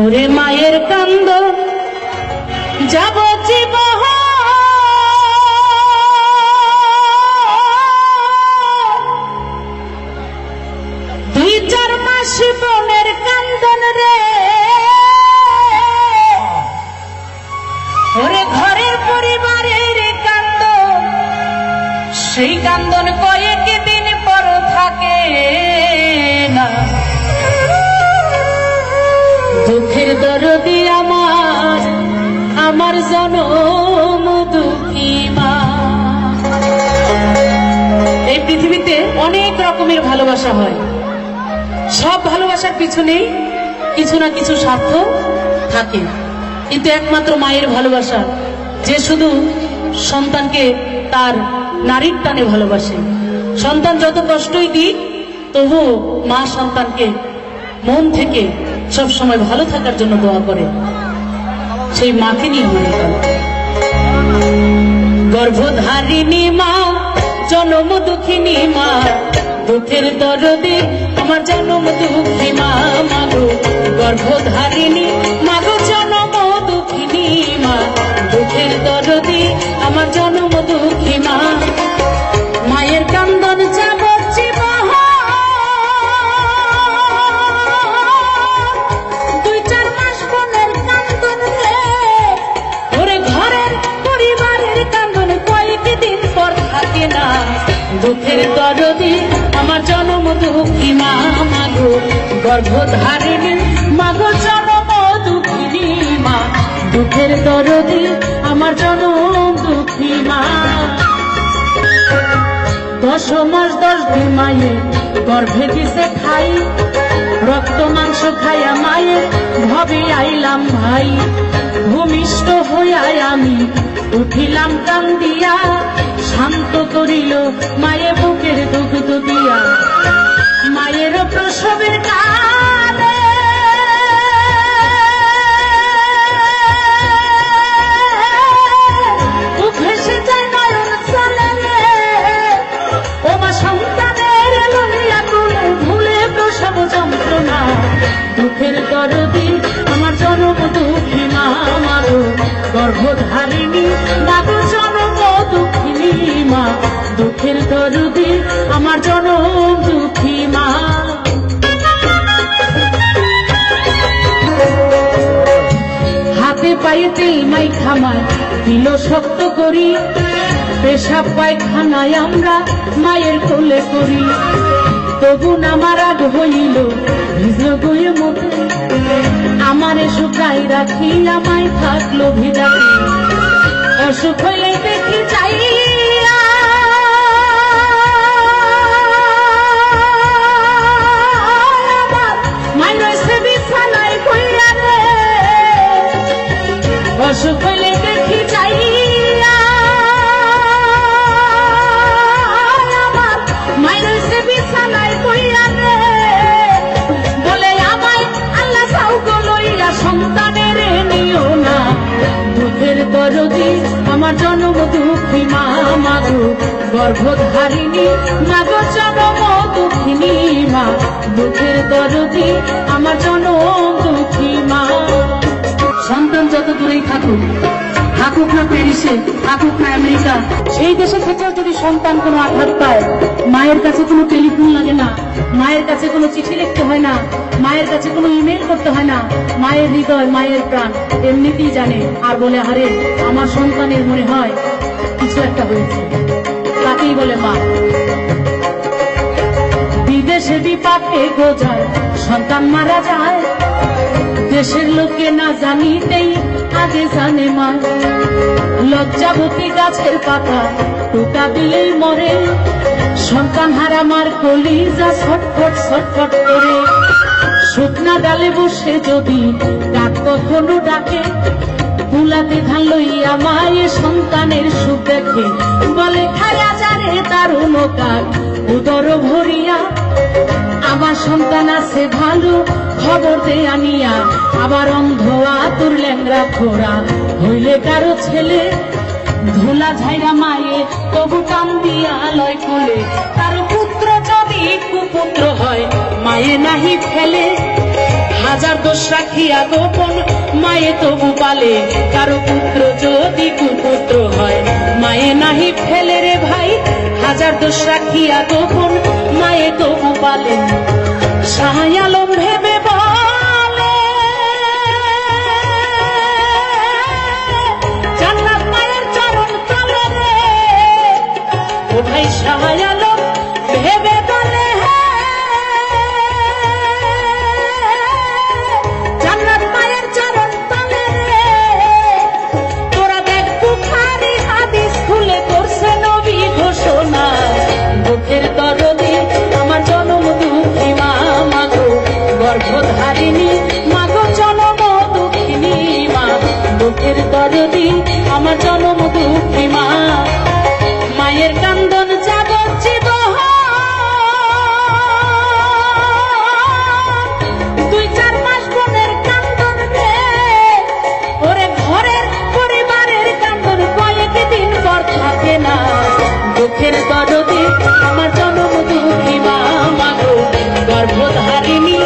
ওরে মায়ের কান্দ যাব জীবন দুই চার মাস বোনের কান্দন রে ওরে ঘরের পরিবারের কান্দ সেই কান্দন কয়েকদিন পর থাকে না দুঃখের দরদি আমার জনম দুঃখী মা। এই পৃথিবীতে অনেক রকমের ভালোবাসা হয়, সব ভালোবাসার পিছনেই কিছু না কিছু স্বার্থ থাকে, কিন্তু একমাত্র মায়ের ভালোবাসা যে শুধু সন্তানকে তার নারীর টানে ভালোবাসে। সন্তান যত কষ্টই দিক তবু মা সন্তানকে মন থেকে সব সময় ভালো থাকার জন্য দোয়া করে, সেই মাকে নিয়ে মনে করে। গর্ভধারিণী মা জনম দুঃখিনী মা দুঃখের দরদে আমার জনম দুঃখী মা মাগো গর্ভধারিণী মাগো জনম দুঃখিনী মা দুঃখের দরদে আমার জনম দুঃখী মা। মায়ের কান্দন যাব দুঃখের দরদি আমার জনম দুঃখী মা মাগো গর্ভধারিণী মাগো জনম দুঃখিনী মা দুঃখের দরদি আমার জনম দুঃখী মা। 10 মাস 10 দিন মায়ের গর্ভে দিছে খাই রক্ত মাংস খাইয়া মায়ের ভবে আইলাম ভাই ভূমিষ্ঠ হইয়া আমি উঠিলাম কান্দিয়া শান্ত করিল মায়ে বুকের দুগ্ধ দিয়া মায়ের প্রসবের কালে ভেসে যায় নয়ন চলে ও মা সন্তানের লইয়া তুলে ভুলে প্রসব যন্ত্রণা দুঃখের দরদি আমার জনম দুঃখী মা মাগো গর্ভধারিণী মাগো জনম দুঃখিনী মা দুঃখের দরদি আমার জনম দুঃখী মা। হাতে পায়ে তেল মাই খামায় দিল শক্ত করি পেশাব পায়খানায় আমরা মায়ের কোলে করি তবু আমার রাগ হইল ভিজল গয়ে মুখে আমারে শুকাই রাখি আমায় থাকলো ভিজাকে অসুখ হইলে দেখি চাই অসুখ হইলে দেখি চাই আমার মায়ের সে বিছানায় কইয়া রে বলে আমায় আল্লাহ সাউগো লইয়া সন্তানের নিও না দুঃখের দরদি আমার জনম দুঃখী মা মাগো গর্ভধারিণী মাগো জনম দুঃখিনী মা দুঃখের দরদি আমার জনম দুঃখী মা। সন্তান যত দূরেই থাকুক থাকুক না প্যারিসে থাকুক না আমেরিকা সেই দেশে থেকেও যদি সন্তান কোনো আঘাত পায় মায়ের কাছে কোনো টেলিফোন লাগে না মায়ের কাছে কোনো চিঠি লিখতে হয় না মায়ের কাছে কোনো ইমেল করতে হয় না মায়ের হৃদয় মায়ের প্রাণ এমনিতেই জানে আর বলে হারে আমার সন্তানের মনে হয় কিছু একটা হয়েছে তাকেই বলে মা। বিদেশে বিপাকে গোজায় সন্তান মারা যায় দেশের লোকে না জানিতেই আগে জানে মা লজ্জাবতী গাছের পাতা টোকা দিলেই মরে সন্তান হারা মার কলিজা ছটফট ছটফট করে শুকনা ডালে বসে যদি ডাক কখনো ডাকে তুলাতে ধান লইয়া মায়ের সন্তানের সুখ দেখে বলে খায়া যারে তার অনুকার উদর ভরিয়া আমার সন্তান আছে ভালো খবর দে আনিয়া আবার অন্ধ আতুর ল্যাংরা খোরা হইলে কারো ছেলে ধুলা ঝাইরা মায়ে তবু কান্দিয়া লয় কোলে তার পুত্র যদি কুপুত্র হয় মায়ে নাহি ফেলে হাজার দোষ রাখিয়া গোপন মায়ে তবু পালে, কারো পুত্র যদি কুপুত্র হয় মায়ে নাহি ফেলে রে ভাই। হাজার দোষ রাখিয়া গোপন মায়ে তবু পালে, শাহ আলম ভেবে বলে জান্নাত মায়ের চরণ তলে রে। ও ভাই শাহ আলম ভেবে বলে জান্নাত মায়ের চরণ তলে রে। তোরা দেখ বুখারী হাদিস খুলে করছে নবী ঘোষণা, দুঃখের দরদি আমার জনম দুঃখী মা মাগো, গর্ভধারিণী মাগো জনম দুঃখিনী মা, দুঃখের দরদি আমার জনম দুঃখী মা। মায়ের কান্দন যাবজ্জীবন, 2-4 মাস বোনের কান্দন রে। ওরে ঘরের পরিবারের কান্দন কয়েকদিন পর থাকে না, দুঃখের দরদি আমার জনম দুঃখী মা মাগো, গর্ভধারিণী